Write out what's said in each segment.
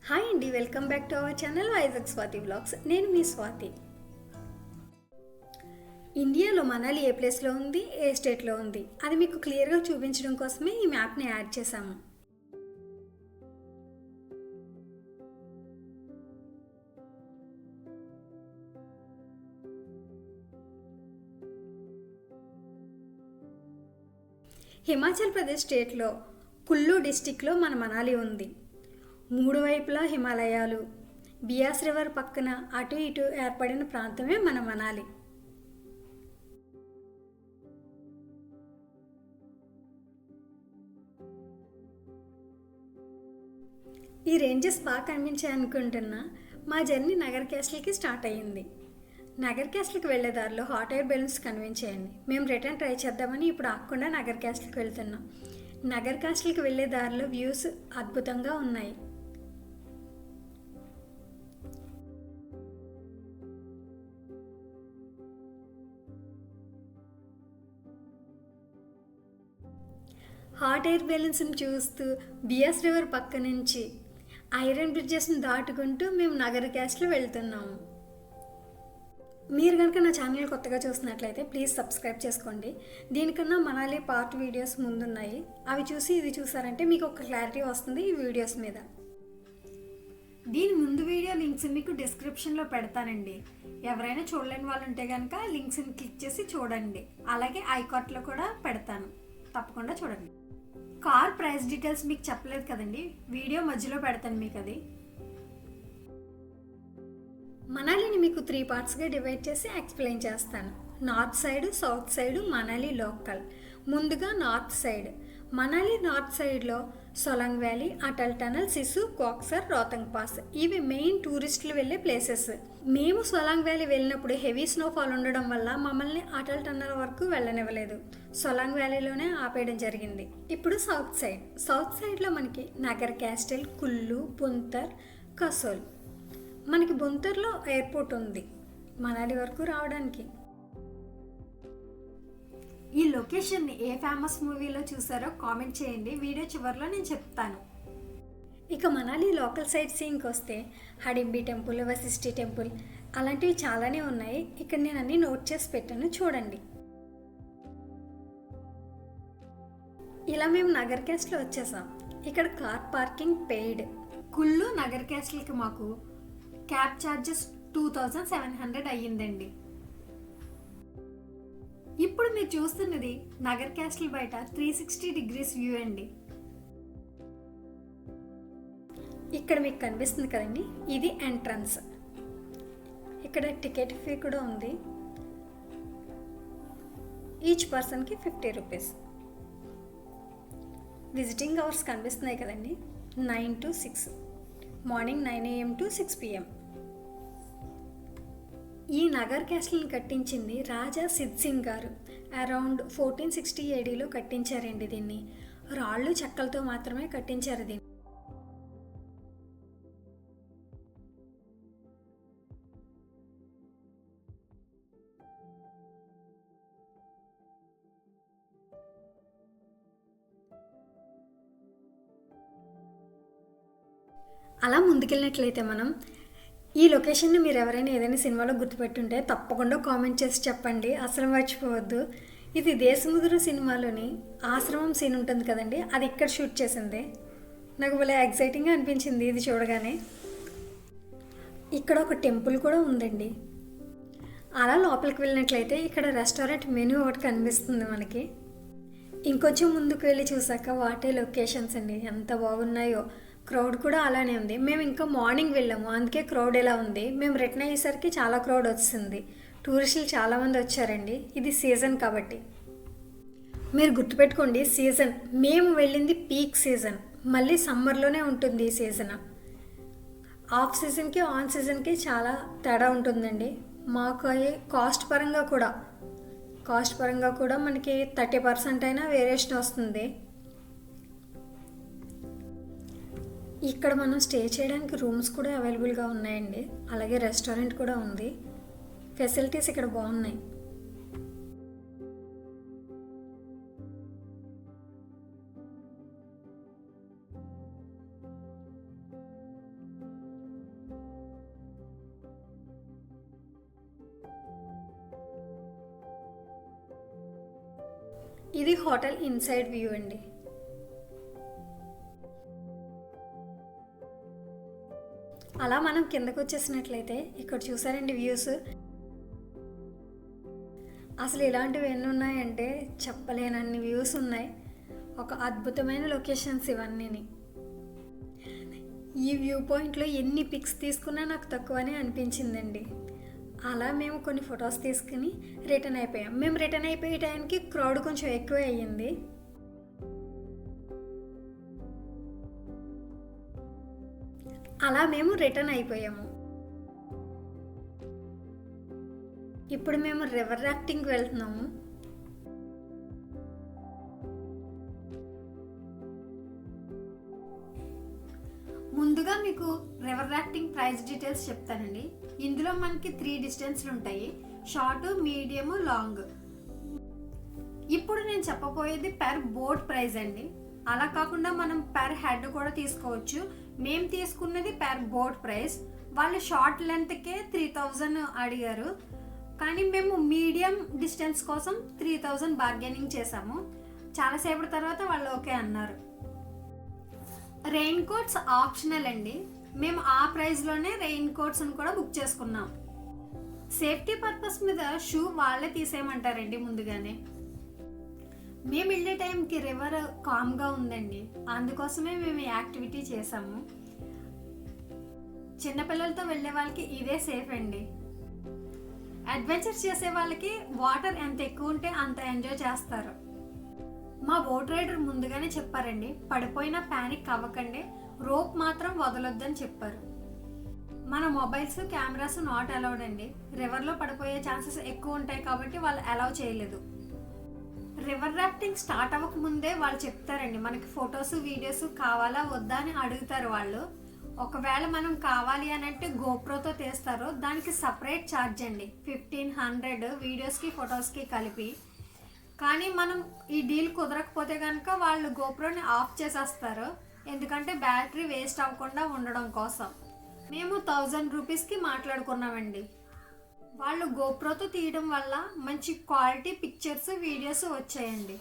Hi అండి, welcome back to our channel Vizag Swathi vlogs. నేను మీ స్వాతి. ఇండియాలో మనాలి ఏ ప్లేస్లో ఉంది, ఏ స్టేట్లో ఉంది అది మీకు క్లియర్గా చూపించడం కోసమే ఈ మ్యాప్ని యాడ్ చేశాము. హిమాచల్ ప్రదేశ్ స్టేట్లో కుల్లు డిస్టిక్లో మన మనాలి ఉంది. మూడు వైపులా హిమాలయాలు, బియాస్ రివర్ పక్కన అటు ఇటు ఏర్పడిన ప్రాంతమే మన మనాలి. ఈ రేంజెస్ బాగా కనిపించాయి అనుకుంటున్నా. మా జర్నీ నగర్ క్యాస్టల్కి స్టార్ట్ అయ్యింది. నగర్ క్యాస్టల్కి వెళ్ళే దారిలో హాట్ ఎయిర్ బెలూన్స్ కనిపించాయండి. మేము రిటర్న్ ట్రై చేద్దామని ఇప్పుడు ఆకుండా నగర్ క్యాస్టల్కి వెళ్తున్నాం. నగర్ క్యాస్టల్కి వెళ్ళే దారిలో వ్యూస్ అద్భుతంగా ఉన్నాయి. హాట్ ఎయిర్ బెలూన్స్ని చూస్తూ బియాస్ రివర్ పక్క నుంచి ఐరన్ బ్రిడ్జెస్ని దాటుకుంటూ మేము నగర్ క్యాస్ట్లో వెళ్తున్నాము. మీరు కనుక నా ఛానల్ కొత్తగా చూసినట్లయితే ప్లీజ్ సబ్స్క్రైబ్ చేసుకోండి. దీనికన్నా మనాలి పార్ట్ వీడియోస్ ముందున్నాయి, అవి చూసి ఇది చూసారంటే మీకు ఒక క్లారిటీ వస్తుంది ఈ వీడియోస్ మీద. దీని ముందు వీడియో లింక్స్ మీకు డిస్క్రిప్షన్లో పెడతానండి. ఎవరైనా చూడలేని వాళ్ళు ఉంటే కనుక లింక్స్ని క్లిక్ చేసి చూడండి. అలాగే ఐకార్ట్లో కూడా పెడతాను, తప్పకుండా చూడండి. కార్ ప్రైస్ డీటెయిల్స్ మీకు చెప్పలేదు కదండి, వీడియో మధ్యలో పెడతాను మీకు అది. మనాలిని మీకు 3 పార్ట్స్గా డివైడ్ చేసి ఎక్స్ప్లెయిన్ చేస్తాను. North side, south side, Manali local. ముందుగా నార్త్ సైడ్. మనాలి నార్త్ సైడ్లో Solang valley, Atal tunnel, Sissu, కాక్సర్, Rohtang pass ఇవి మెయిన్ టూరిస్టులు వెళ్ళే ప్లేసెస్. మేము సొలాంగ్ వ్యాలీ వెళ్ళినప్పుడు హెవీ స్నోఫాల్ ఉండడం వల్ల మమ్మల్ని అటల్ టనల్ వరకు వెళ్ళనివ్వలేదు. సొలాంగ్ వ్యాలీలోనే ఆపేయడం జరిగింది. ఇప్పుడు సౌత్ సైడ్. సౌత్ సైడ్లో మనకి నగర్ క్యాస్టల్, కుల్లు, బుంతర్, కసోల్. మనకి బుంతర్లో ఎయిర్పోర్ట్ ఉంది మనాలి వరకు రావడానికి. ఈ లొకేషన్ని ఏ ఫేమస్ మూవీలో చూసారో కామెంట్ చేయండి, వీడియో చివరిలో నేను చెప్తాను. ఇక మనాలి లోకల్ సైట్ సీయింగ్కి వస్తే హడింబి టెంపుల్, వశిష్ఠి టెంపుల్ అలాంటివి చాలానే ఉన్నాయి. ఇక్కడ నేను అన్ని నోట్ చేసి పెట్టాను, చూడండి. ఇలా మేము నగర్ క్యాస్ట్లో వచ్చేసాం. ఇక్కడ కార్ పార్కింగ్ పెయిడ్. కుల్లు నగర్ క్యాస్ట్లకి మాకు క్యాబ్ ఛార్జెస్ 2700 అయ్యిందండి. ఇప్పుడు మీరు చూస్తున్నది నగర్ క్యాస్టల్ బయట 360 డిగ్రీస్ వ్యూ అండి. ఇక్కడ మీకు కనిపిస్తుంది కదండి, ఇది ఎంట్రన్స్. ఇక్కడ టికెట్ ఫీ కూడా ఉంది. ఈచ్ పర్సన్కి 50 రూపీస్. విజిటింగ్ అవర్స్ కనిపిస్తున్నాయి కదండి, 9 to 6, morning 9 AM to 6 PM. ఈ నగర్ క్యాస్టల్ని కట్టించింది రాజా సిద్ సింగ్ గారు. అరౌండ్ 1460 ADలో కట్టించారండి దీన్ని. రాళ్ళు చెక్కలతో మాత్రమే కట్టించారు దీన్ని. అలా ముందుకెళ్ళినట్లయితే మనం ఈ లొకేషన్ని మీరు ఎవరైనా ఏదైనా సినిమాలో గుర్తుపెట్టుంటే తప్పకుండా కామెంట్ చేసి చెప్పండి, అసలు మర్చిపోవద్దు. ఇది దేశముద్రు సినిమాలోని ఆశ్రమం సీన్ ఉంటుంది కదండి, అది ఇక్కడ షూట్ చేసింది. నాకు భలే ఎగ్జైటింగ్గా అనిపించింది ఇది చూడగానే. ఇక్కడ ఒక టెంపుల్ కూడా ఉందండి. అలా లోపలికి వెళ్ళినట్లయితే ఇక్కడ రెస్టారెంట్ మెనూ ఒకటి కనిపిస్తుంది మనకి. ఇంకొంచెం ముందుకు వెళ్ళి చూసాక వాటే లొకేషన్స్ అండి, ఎంత బాగున్నాయో. క్రౌడ్ కూడా అలానే ఉంది. మేము ఇంకా మార్నింగ్ వెళ్ళాము, అందుకే క్రౌడ్ ఎలా ఉంది. మేము రిటర్న్ అయ్యేసరికి చాలా క్రౌడ్ వచ్చింది. టూరిస్టులు చాలామంది వచ్చారండి, ఇది సీజన్ కాబట్టి. మీరు గుర్తుపెట్టుకోండి, సీజన్ మేము వెళ్ళింది పీక్ సీజన్, మళ్ళీ సమ్మర్లోనే ఉంటుంది ఈ సీజన్. ఆఫ్ సీజన్కి ఆన్ సీజన్కి చాలా తేడా ఉంటుందండి. మాకు కాస్ట్ పరంగా కూడా మనకి 30% అయినా వేరియేషన్ వస్తుంది. ఇక్కడ మనం స్టే చేయడానికి రూమ్స్ కూడా అవైలబుల్గా ఉన్నాయండి. అలాగే రెస్టారెంట్ కూడా ఉంది. ఫెసిలిటీస్ ఇక్కడ బాగున్నాయి. ఇది హోటల్ ఇన్సైడ్ వ్యూ అండి. అలా మనం కిందకు వచ్చేసినట్లయితే ఇక్కడ చూసారండి వ్యూస్. అసలు ఇలాంటివి ఎన్ని ఉన్నాయంటే చెప్పలేనన్ని వ్యూస్ ఉన్నాయి. ఒక అద్భుతమైన లొకేషన్స్ ఇవన్నీ. ఈ వ్యూ పాయింట్లో ఎన్ని పిక్స్ తీసుకున్నా నాకు తక్కువనే అనిపించిందండి. అలా మేము కొన్ని ఫొటోస్ తీసుకుని రిటర్న్ అయిపోయాం. మేము రిటర్న్ అయిపోయే టైంకి క్రౌడ్ కొంచెం ఎక్కువ అయ్యింది. అలా మేము రిటర్న్ అయిపోయాము. ఇప్పుడు మేము రివర్ రాఫ్టింగ్కి వెళ్తున్నాము. ముందుగా మీకు రివర్ రాఫ్టింగ్ ప్రైస్ డీటెయిల్స్ చెప్తానండి. ఇందులో మనకి 3 డిస్టెన్స్లు ఉంటాయి, షార్ట్, మీడియం, లాంగ్. ఇప్పుడు నేను చెప్పబోయేది పెర్ బోట్ ప్రైస్ అండి. అలా కాకుండా మనం పెర్ హెడ్ కూడా తీసుకోవచ్చు. మేము తీసుకున్నది పెర్ బోట్ ప్రైస్. వాళ్ళు షార్ట్ లెంత్కే 3000 అడిగారు, కానీ మేము మీడియం డిస్టెన్స్ కోసం 3000 బార్గెనింగ్ చేసాము. చాలాసేపటి తర్వాత వాళ్ళు ఓకే అన్నారు. రెయిన్ కోట్స్ ఆప్షనల్ అండి. మేము ఆ ప్రైస్లోనే రెయిన్ కోట్స్ని కూడా బుక్ చేసుకున్నాం. సేఫ్టీ పర్పస్ మీద షూ వాళ్ళే తీసేయమంటారండి ముందుగానే. మేము వెళ్ళే టైంకి రివర్ కామ్గా ఉందండి, అందుకోసమే మేము ఈ యాక్టివిటీ చేసాము. చిన్నపిల్లలతో వెళ్ళే వాళ్ళకి ఇదే సేఫ్ అండి. అడ్వెంచర్స్ చేసే వాళ్ళకి వాటర్ ఎంత ఎక్కువ ఉంటే అంత ఎంజాయ్ చేస్తారు. మా బోట్ రైడర్ ముందుగానే చెప్పారండి, పడిపోయినా ప్యానిక్ అవ్వకండి, రోప్ మాత్రం వదలొద్దని చెప్పారు. మన మొబైల్స్, కెమెరాస్ నాట్ అలౌడ్ అండి. రివర్లో పడిపోయే ఛాన్సెస్ ఎక్కువ ఉంటాయి కాబట్టి వాళ్ళు అలౌ చేయలేదు. రివర్ రాఫ్టింగ్ స్టార్ట్ అవ్వక ముందే వాళ్ళు చెప్తారండి, మనకి ఫొటోస్, వీడియోస్ కావాలా వద్దా అని అడుగుతారు వాళ్ళు. ఒకవేళ మనం కావాలి అని అంటే గోప్రోతో తీస్తారు, దానికి సపరేట్ ఛార్జ్ అండి, 1500 వీడియోస్కి ఫొటోస్కి కలిపి. కానీ మనం ఈ డీల్ కుదరకపోతే కనుక వాళ్ళు గోప్రోని ఆఫ్ చేసేస్తారు, ఎందుకంటే బ్యాటరీ వేస్ట్ అవ్వకుండా ఉండడం కోసం. మేము 1000 రూపీస్కి మాట్లాడుకున్నామండి. వాళ్ళు గోప్రోతో తీయడం వల్ల మంచి క్వాలిటీ పిక్చర్స్, వీడియోస్ వచ్చాయండి.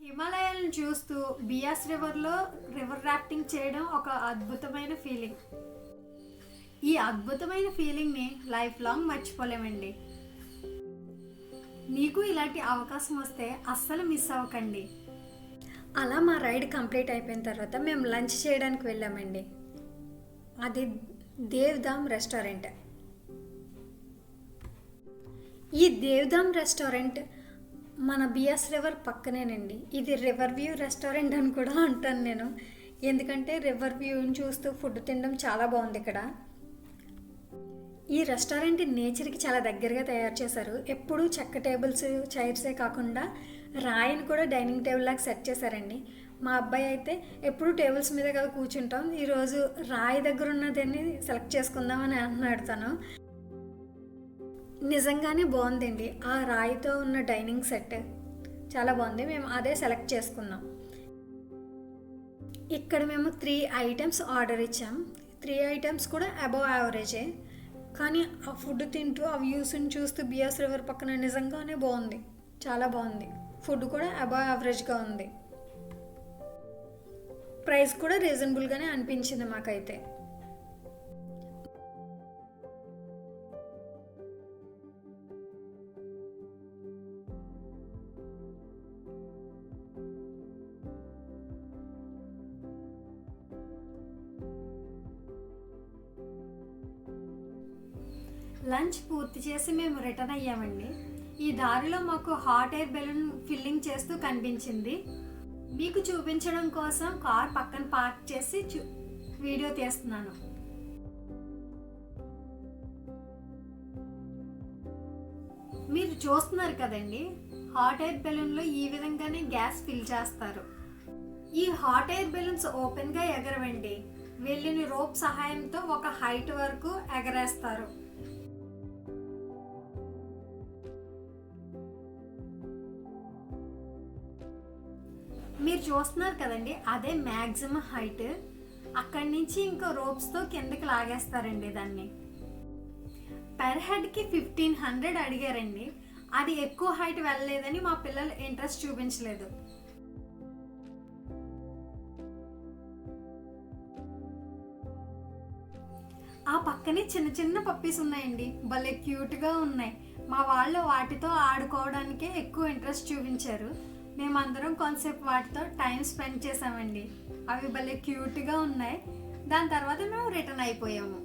హిమాలయాలను చూస్తూ బియాస్ రివర్లో రివర్ రాఫ్టింగ్ చేయడం ఒక అద్భుతమైన ఫీలింగ్. ఈ అద్భుతమైన ఫీలింగ్ని లైఫ్ లాంగ్ మర్చిపోలేమండి. మీకు ఇలాంటి అవకాశం వస్తే అస్సలు మిస్ అవ్వకండి. అలా మా రైడ్ కంప్లీట్ అయిపోయిన తర్వాత మేము లంచ్ చేయడానికి వెళ్ళామండి. అది దేవ్ధామ్ రెస్టారెంట్. ఈ దేవ్ధామ్ రెస్టారెంట్ మన బియాస్ రివర్ పక్కనేనండి. ఇది రివర్ వ్యూ రెస్టారెంట్ అని కూడా అంటాను నేను, ఎందుకంటే రివర్ వ్యూని చూస్తూ ఫుడ్ తినడం చాలా బాగుంది ఇక్కడ. ఈ రెస్టారెంట్ నేచర్కి చాలా దగ్గరగా తయారు చేశారు. ఎప్పుడూ చెక్క టేబుల్స్, చైర్సే కాకుండా రాయిని కూడా డైనింగ్ టేబుల్ లాగా సెట్ చేశారండి. మా అబ్బాయి అయితే ఎప్పుడు టేబుల్స్ మీద కదా కూర్చుంటాం, ఈరోజు రాయి దగ్గర ఉన్నదాన్ని సెలెక్ట్ చేసుకుందామని అంటున్నాడు తను. నిజంగానే బాగుందండి, ఆ రాయితో ఉన్న డైనింగ్ సెట్ చాలా బాగుంది. మేము అదే సెలెక్ట్ చేసుకున్నాం. ఇక్కడ మేము 3 ఐటమ్స్ ఆర్డర్ ఇచ్చాం. 3 ఐటమ్స్ కూడా అబవ్ యావరేజే, కానీ ఆ ఫుడ్ తింటూ ఆ వ్యూస్ని చూస్తూ బియాస్ రివర్ పక్కన నిజంగానే బాగుంది, చాలా బాగుంది. ఫుడ్ కూడా అబవ్ యావరేజ్గా ఉంది. ప్రైస్ కూడా రీజనబుల్గానే అనిపించింది మాకైతే. లంచ్ పూర్తి చేసి మేము రిటర్న్ అయ్యామండి. ఈ దారిలో మాకు హాట్ ఎయిర్ బెలూన్ ఫిల్లింగ్ చేస్తూ కనిపించింది. మీకు చూపించడం కోసం కార్ పక్కన పార్క్ చేసి వీడియో తీస్తున్నాను. మీరు చూస్తున్నారు కదండి, హాట్ ఎయిర్ బెలూన్లో ఈ విధంగానే గ్యాస్ ఫిల్ చేస్తారు. ఈ హాట్ ఎయిర్ బెలూన్స్ ఓపెన్గా ఎగరవండి, వెళ్ళిన రోప్ సహాయంతో ఒక హైట్ వరకు ఎగరేస్తారు. మీరు చూస్తున్నారు కదండి, అదే మ్యాక్సిమం హైట్. అక్కడి నుంచి ఇంకో రోప్స్తో కిందకి లాగేస్తారండి దాన్ని. పెర్ హెడ్కి 1500 అడిగారండి. అది ఎక్కువ హైట్ వెళ్ళలేదని మా పిల్లలు ఇంట్రెస్ట్ చూపించలేదు. ఆ పక్కనే చిన్న చిన్న పప్పీస్ ఉన్నాయండి, భలే క్యూట్గా ఉన్నాయి. మా వాళ్ళు వాటితో ఆడుకోవడానికే ఎక్కువ ఇంట్రెస్ట్ చూపించారు. మేమందరం కొంతసేపు వాటితో టైం స్పెండ్ చేసామండి. అవి భలే క్యూట్గా ఉన్నాయి. దాని తర్వాత మేము రిటర్న్ అయిపోయాము.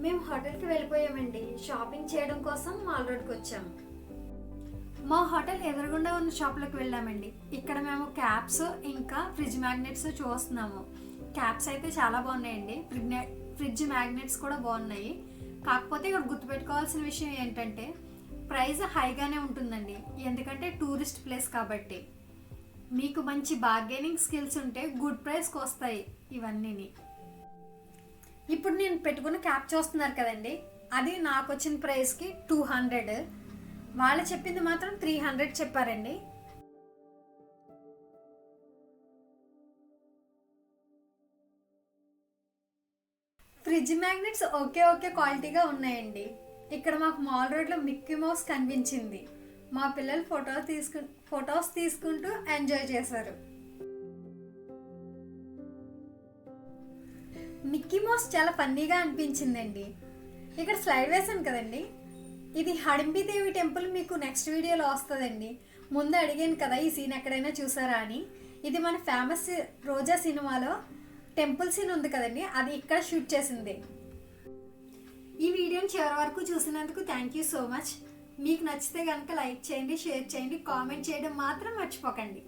మేము హోటల్కి వెళ్ళిపోయామండి. షాపింగ్ చేయడం కోసం మాల్ రోడ్కి వచ్చాము. మా హోటల్ ఎదురుగుండా ఉన్న షాప్లోకి వెళ్ళామండి. ఇక్కడ మేము క్యాప్స్ ఇంకా ఫ్రిడ్జ్ మ్యాగ్నెట్స్ చూస్తున్నాము. క్యాప్స్ అయితే చాలా బాగున్నాయండి, ఫ్రిడ్జ్ మ్యాగ్నెట్స్ కూడా బాగున్నాయి. కాకపోతే ఇక్కడ గుర్తుపెట్టుకోవాల్సిన విషయం ఏంటంటే ప్రైస్ హైగానే ఉంటుందండి, ఎందుకంటే టూరిస్ట్ ప్లేస్ కాబట్టి. మీకు మంచి బార్గెనింగ్ స్కిల్స్ ఉంటే గుడ్ ప్రైస్కి వస్తాయి ఇవన్నీ. ఇప్పుడు నేను పెట్టుకున్న క్యాప్ చూస్తున్నారు కదండి, అది నాకు వచ్చిన ప్రైస్కి 200. వాళ్ళు చెప్పింది మాత్రం 300 చెప్పారండి. ఫ్రిడ్జ్ మ్యాగ్నెట్స్ ఓకే క్వాలిటీగా ఉన్నాయండి. ఇక్కడ మాకు మాల్ రోడ్లో మిక్కీ మౌస్ కనిపించింది. మా పిల్లలు ఫొటోస్ తీసుకుంటూ ఎంజాయ్ చేశారు. మిక్కీ మౌస్ చాలా ఫన్నీగా అనిపించిందండి. ఇక్కడ స్లైడ్ వేసాను కదండి, ఇది హడింబిదేవి టెంపుల్ మీకు నెక్స్ట్ వీడియోలో వస్తుందండి. ముందు అడిగాను కదా ఈ సీన్ ఎక్కడైనా చూసారా అని. ఇది మన ఫేమస్ రోజా సినిమాలో టెంపుల్ సీన్ ఉంది కదండి, అది ఇక్కడ షూట్ చేసింది. ఈ వీడియోని చివరి వరకు చూసినందుకు థ్యాంక్ యూ సో మచ్. మీకు నచ్చితే కనుక లైక్ చేయండి, షేర్ చేయండి, కామెంట్ చేయడం మాత్రం మర్చిపోకండి.